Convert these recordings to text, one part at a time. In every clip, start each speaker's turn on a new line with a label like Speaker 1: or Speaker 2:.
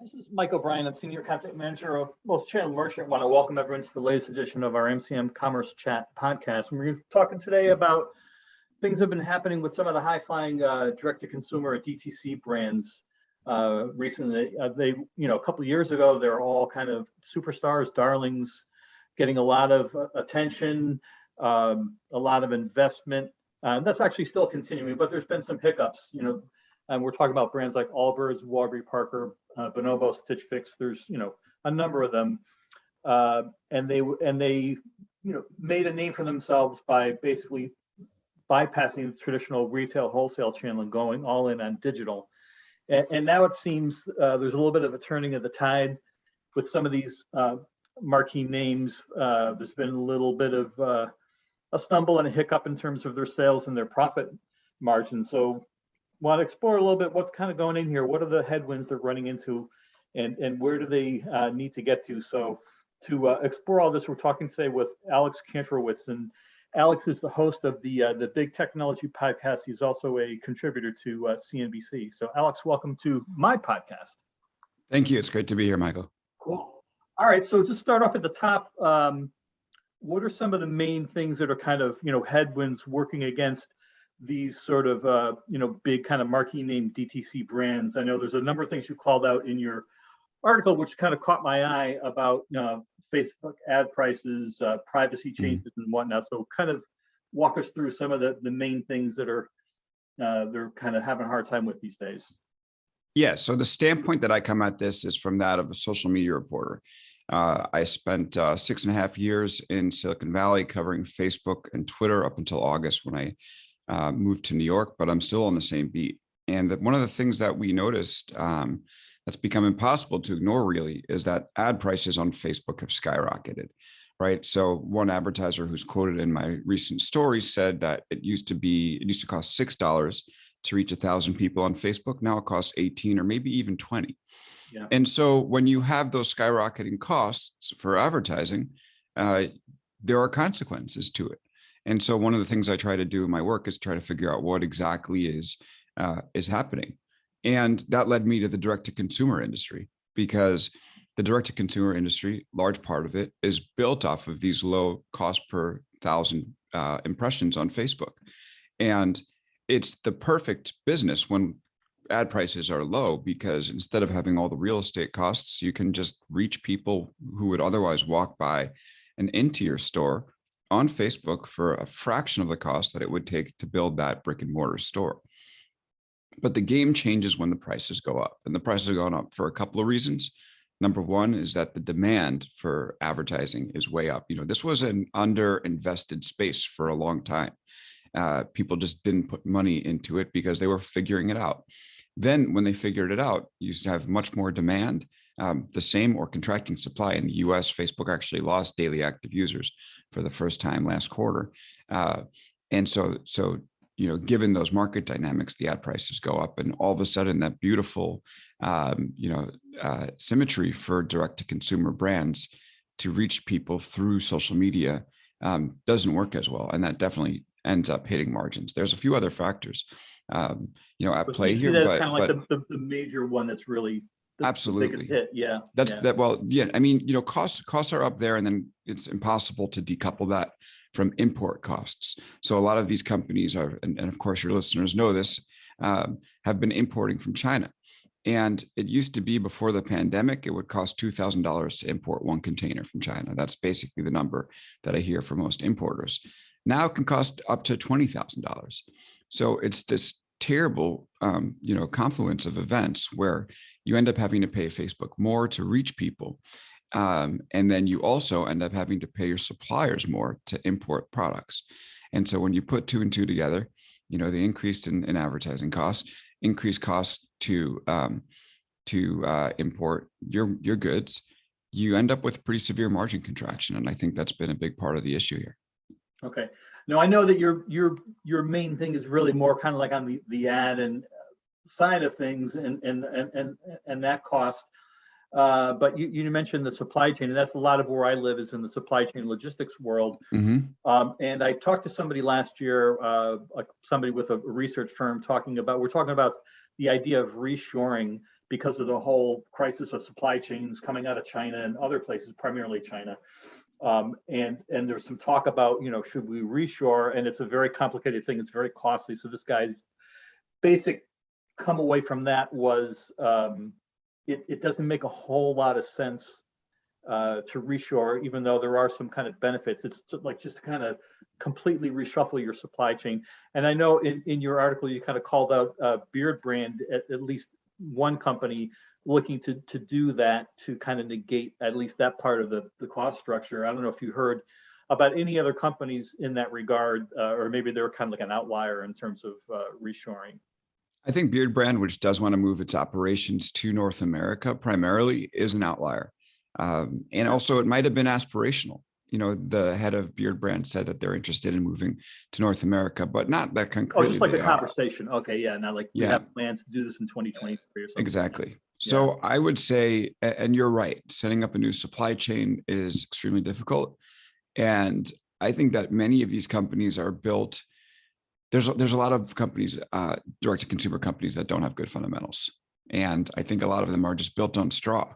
Speaker 1: This is Mike O'Brien. I'm Senior Content Manager of Most Channel Merchant. I want to welcome everyone to the latest edition of our MCM Commerce Chat podcast. And we're talking today about things that have been happening with some of the high-flying direct-to-consumer DTC brands recently. A couple of years ago, they're all kind of superstars, darlings, getting a lot of attention, a lot of investment. That's actually still continuing, but there's been some hiccups, and we're talking about brands like Allbirds, Warby Parker, Bonobos, Stitch Fix. There's a number of them, and they made a name for themselves by basically bypassing the traditional retail wholesale channel and going all in on digital. And now it seems there's a little bit of a turning of the tide with some of these marquee names. There's been a little bit of a stumble and a hiccup in terms of their sales and their profit margin. So want to explore a little bit what's kind of going in here. What are the headwinds they're running into, and where do they need to get to? So to explore all this, we're talking today with Alex Kantrowitz, and Alex is the host of the Big Technology podcast. He's also a contributor to CNBC. So Alex, welcome to my podcast.
Speaker 2: Thank you. It's great to be here, Michael.
Speaker 1: Cool. All right. So just start off at the top. What are some of the main things that are kind of headwinds working against these sort of big kind of marquee name DTC brands? I know there's a number of things you called out in your article which kind of caught my eye about Facebook ad prices, privacy changes and whatnot. So kind of walk us through some of the main things that are they're kind of having a hard time with these days.
Speaker 2: Yeah, so the standpoint that I come at this is from that of a social media reporter. I spent 6.5 years in Silicon Valley covering Facebook and Twitter up until August when I moved to New York, but I'm still on the same beat. And one of the things that we noticed that's become impossible to ignore really is that ad prices on Facebook have skyrocketed, right? So one advertiser who's quoted in my recent story said that it used to cost $6 to reach 1,000 people on Facebook. Now it costs 18 or maybe even 20.
Speaker 1: Yeah.
Speaker 2: And so when you have those skyrocketing costs for advertising, there are consequences to it. And so one of the things I try to do in my work is try to figure out what exactly is happening. And that led me to the direct-to-consumer industry, because the direct-to-consumer industry, large part of it, is built off of these low cost per 1,000 impressions on Facebook. And it's the perfect business when ad prices are low, because instead of having all the real estate costs, you can just reach people who would otherwise walk by and into your store on Facebook for a fraction of the cost that it would take to build that brick and mortar store. But the game changes when the prices go up, and the prices are going up for a couple of reasons. Number one is that the demand for advertising is way up. This was an underinvested space for a long time. People just didn't put money into it because they were figuring it out. Then when they figured it out, you used to have much more demand, the same or contracting supply. In the US, Facebook actually lost daily active users for the first time last quarter. And so given those market dynamics, the ad prices go up, and all of a sudden that beautiful, symmetry for direct to consumer brands to reach people through social media doesn't work as well. And that definitely ends up hitting margins. There's a few other factors, at play here,
Speaker 1: that's kind of like the major one that's really
Speaker 2: absolutely
Speaker 1: the biggest hit. Yeah.
Speaker 2: Costs are up there, and then it's impossible to decouple that from import costs. So a lot of these companies are, and of course your listeners know this, have been importing from China. And it used to be before the pandemic, it would cost $2,000 to import one container from China. That's basically the number that I hear from most importers. Now it can cost up to $20,000. So it's this terrible, confluence of events where you end up having to pay Facebook more to reach people. And then you also end up having to pay your suppliers more to import products. And so when you put two and two together, the increase in advertising costs, increased costs to import your goods, you end up with pretty severe margin contraction. And I think that's been a big part of the issue here.
Speaker 1: Okay. Now I know that your main thing is really more kind of like on the ad and side of things and that cost. But you mentioned the supply chain, and that's a lot of where I live is in the supply chain logistics world.
Speaker 2: Mm-hmm.
Speaker 1: And I talked to somebody last year, somebody with a research firm we're talking about the idea of reshoring because of the whole crisis of supply chains coming out of China and other places, primarily China. And there's some talk about, should we reshore? And it's a very complicated thing. It's very costly. So this guy's basic come away from that was it doesn't make a whole lot of sense to reshore, even though there are some kind of benefits. It's like just to kind of completely reshuffle your supply chain. And I know in your article, you kind of called out Beard Brand, at least one company looking to do that, to kind of negate at least that part of the cost structure. I don't know if you heard about any other companies in that regard, or maybe they're kind of like an outlier in terms of reshoring.
Speaker 2: I think Beard Brand, which does want to move its operations to North America primarily, is an outlier. And also it might have been aspirational. The head of Beard Brand said that they're interested in moving to North America, but not that concretely.
Speaker 1: Oh, just like a conversation. Okay, yeah, not like we have plans to do this in 2023 or something.
Speaker 2: Exactly. So I would say, and you're right, setting up a new supply chain is extremely difficult. And I think that many of these companies are built. There's a lot of companies, direct to consumer companies, that don't have good fundamentals. And I think a lot of them are just built on straw.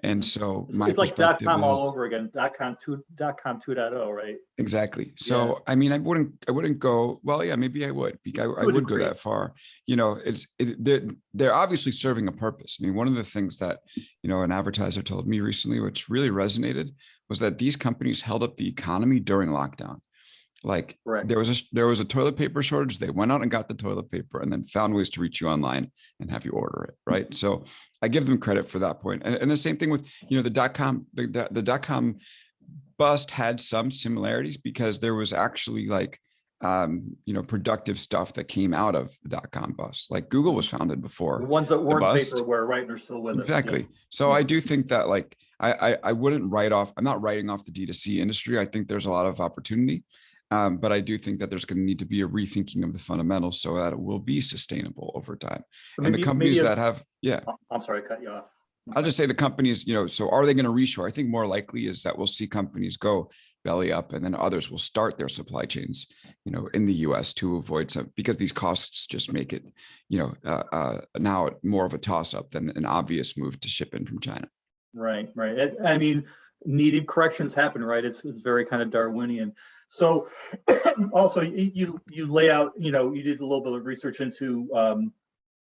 Speaker 2: And so
Speaker 1: it's like .com all over again, .com 2.0, right?
Speaker 2: Exactly. So, I mean, I wouldn't go, well, yeah, maybe I would, I would go that far. They're obviously serving a purpose. I mean, one of the things that, an advertiser told me recently, which really resonated, was that these companies held up the economy during lockdown. Like there was a toilet paper shortage. They went out and got the toilet paper and then found ways to reach you online and have you order it. Right. So I give them credit for that point. And the same thing with, the .com bust had some similarities because there was actually like, productive stuff that came out of the .com bust. Like Google was founded before.
Speaker 1: The ones that weren't vaporware, right? And are still with us.
Speaker 2: Exactly. So I do think that like, I wouldn't I'm not writing off the D2C industry. I think there's a lot of opportunity. But I do think that there's going to need to be a rethinking of the fundamentals so that it will be sustainable over time. So and the companies that have,
Speaker 1: I'm sorry, I cut you off.
Speaker 2: I'll just say the companies, so are they going to reshore? I think more likely is that we'll see companies go belly up and then others will start their supply chains, in the US to avoid because these costs just make it, now more of a toss up than an obvious move to ship in from China.
Speaker 1: Right. I mean, needed corrections happen, right? It's very kind of Darwinian. So also you lay out, you did a little bit of research into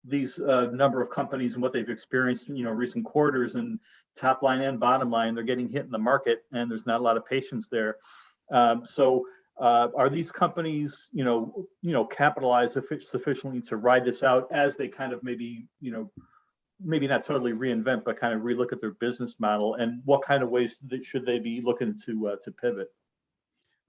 Speaker 1: these number of companies and what they've experienced, recent quarters, and top line and bottom line, they're getting hit in the market and there's not a lot of patience there. So are these companies, capitalized sufficiently to ride this out as they kind of maybe not totally reinvent, but kind of relook at their business model, and what kind of ways should they be looking to pivot?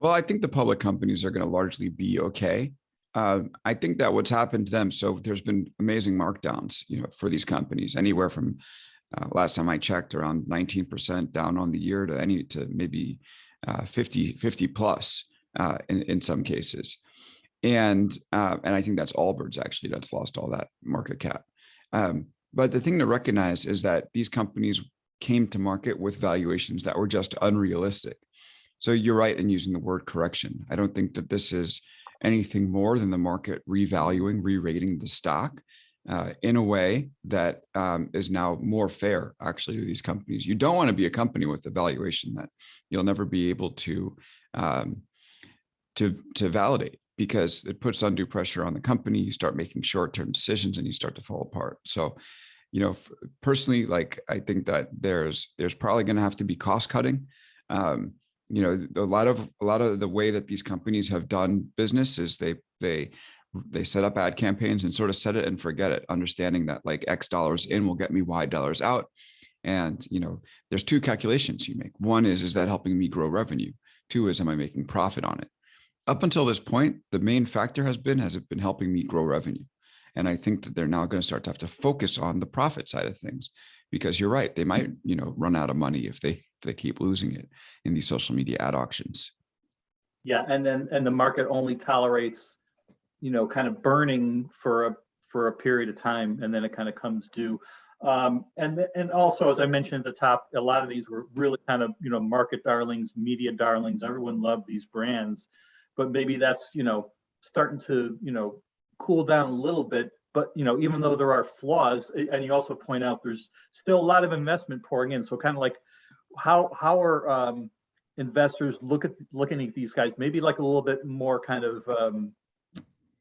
Speaker 2: Well, I think the public companies are going to largely be okay. I think that what's happened to them, so there's been amazing markdowns, for these companies, anywhere from last time I checked, around 19% down on the year to maybe 50 plus in some cases. And I think that's Allbirds actually that's lost all that market cap. But the thing to recognize is that these companies came to market with valuations that were just unrealistic. So you're right in using the word correction. I don't think that this is anything more than the market revaluing, re-rating the stock in a way that is now more fair, actually, to these companies. You don't want to be a company with a valuation that you'll never be able to validate, because it puts undue pressure on the company. You start making short-term decisions and you start to fall apart. So, personally, like, I think that there's probably going to have to be cost cutting. A lot of the way that these companies have done business is they set up ad campaigns and sort of set it and forget it, understanding that like X dollars in will get me Y dollars out. And, there's two calculations you make. One is that helping me grow revenue? Two is, am I making profit on it? Up until this point, the main factor has it been helping me grow revenue? And I think that they're now going to start to have to focus on the profit side of things, because you're right. They might, run out of money if they keep losing it in these social media ad auctions.
Speaker 1: Yeah. And the market only tolerates, kind of burning for a period of time, and then it kind of comes due. And also, as I mentioned at the top, a lot of these were really kind of, market darlings, media darlings. Everyone loved these brands, but maybe that's, starting to, cool down a little bit but even though there are flaws, and you also point out there's still a lot of investment pouring in. So kind of like how are investors looking at these guys, maybe like a little bit more kind of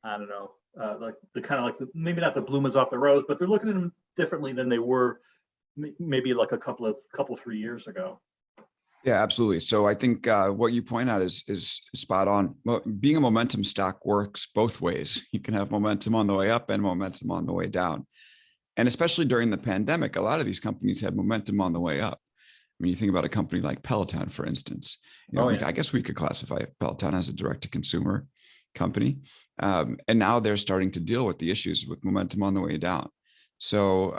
Speaker 1: I don't know, like the kind of like maybe not the bloom is off the rose, but they're looking at them differently than they were maybe like a couple 3 years ago.
Speaker 2: Yeah, absolutely. So I think what you point out is spot on. Well, being a momentum stock works both ways. You can have momentum on the way up and momentum on the way down. And especially during the pandemic, a lot of these companies had momentum on the way up. I mean, you think about a company like Peloton, for instance. I guess we could classify Peloton as a direct-to-consumer company. And now they're starting to deal with the issues with momentum on the way down. So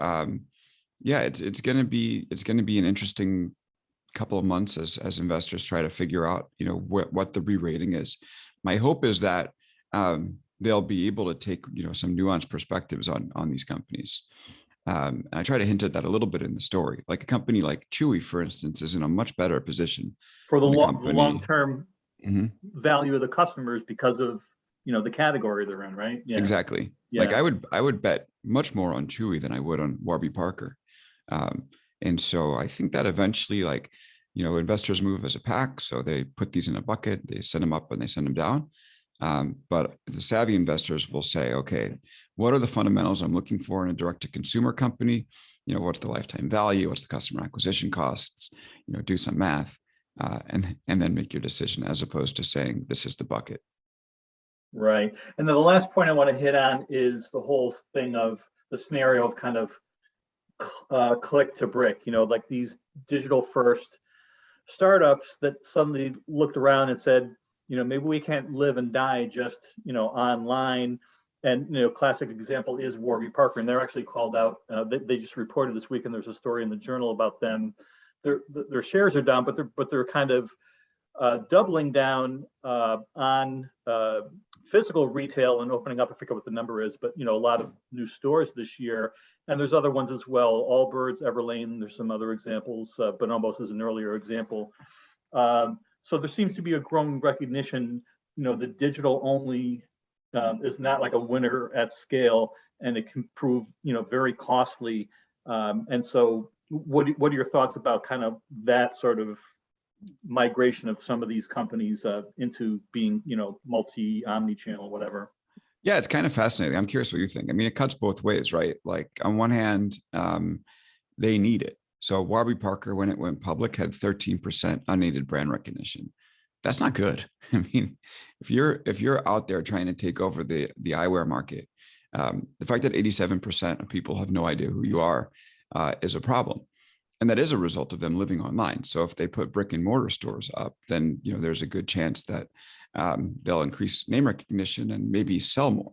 Speaker 2: yeah, it's going to be an interesting couple of months as investors try to figure out, what the re-rating is. My hope is that they'll be able to take, some nuanced perspectives on these companies. And I try to hint at that a little bit in the story. Like a company like Chewy, for instance, is in a much better position
Speaker 1: for the long-term value of the customers because of, the category they're in, right?
Speaker 2: Yeah. Exactly. Yeah. Like I would bet much more on Chewy than I would on Warby Parker. And so I think that eventually, investors move as a pack. So they put these in a bucket, they send them up and they send them down. But the savvy investors will say, okay, what are the fundamentals I'm looking for in a direct-to-consumer company? What's the lifetime value? What's the customer acquisition costs? Do some math and then make your decision, as opposed to saying this is the bucket.
Speaker 1: Right. And then the last point I want to hit on is the whole thing of the scenario of kind of click to brick, like these digital first startups that suddenly looked around and said, maybe we can't live and die just, online. And, classic example is Warby Parker. And they're actually called out. They just reported this week, and there's a story in the Journal about them. Their shares are down, but they're kind of doubling down on physical retail and opening up. I forget what the number is, but a lot of new stores this year. And there's other ones as well. Allbirds, Everlane. There's some other examples. Bonobos is an earlier example. So there seems to be a growing recognition. The digital only is not like a winner at scale, and it can prove very costly. And so, what are your thoughts about kind of that sort of migration of some of these companies into being omni-channel, whatever?
Speaker 2: Yeah, it's kind of fascinating. I'm curious what you think. I mean, it cuts both ways, right? Like on one hand, they need it. So Warby Parker, when it went public, had 13% unaided brand recognition. That's not good. I mean, if you're out there trying to take over the eyewear market, the fact that 87% of people have no idea who you are is a problem. And that is a result of them living online. So if they put brick and mortar stores up, then there's a good chance that they'll increase name recognition and maybe sell more.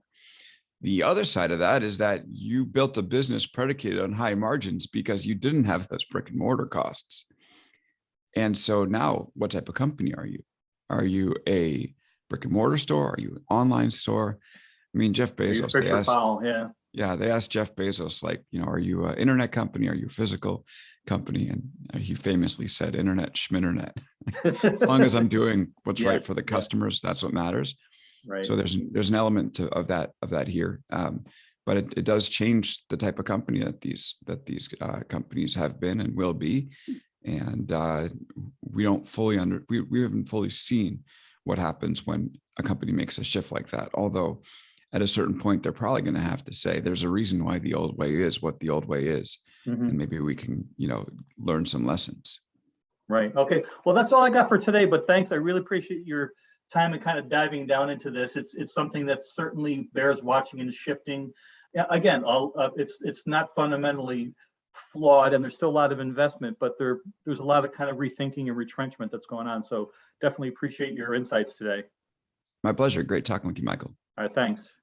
Speaker 2: The other side of that is that you built a business predicated on high margins because you didn't have those brick and mortar costs. And so now, what type of company are you? Are you a brick and mortar store? Are you an online store? I mean, Jeff Bezos, they asked Jeff Bezos, like, are you an internet company? Are you a physical company? And he famously said, internet, schminternet. As long as I'm doing what's right for the customers, that's what matters. Right. So there's an element of that here, but it does change the type of company that these companies have been and will be, and we haven't fully seen what happens when a company makes a shift like that. Although at a certain point, they're probably going to have to say there's a reason why the old way is what the old way is, and maybe we can learn some lessons.
Speaker 1: Right. Okay. Well, that's all I got for today. But thanks. I really appreciate your time and kind of diving down into this. It's something that certainly bears watching and shifting. Again, it's not fundamentally flawed, and there's still a lot of investment, but there's a lot of kind of rethinking and retrenchment that's going on. So definitely appreciate your insights today.
Speaker 2: My pleasure. Great talking with you, Michael.
Speaker 1: All right. Thanks.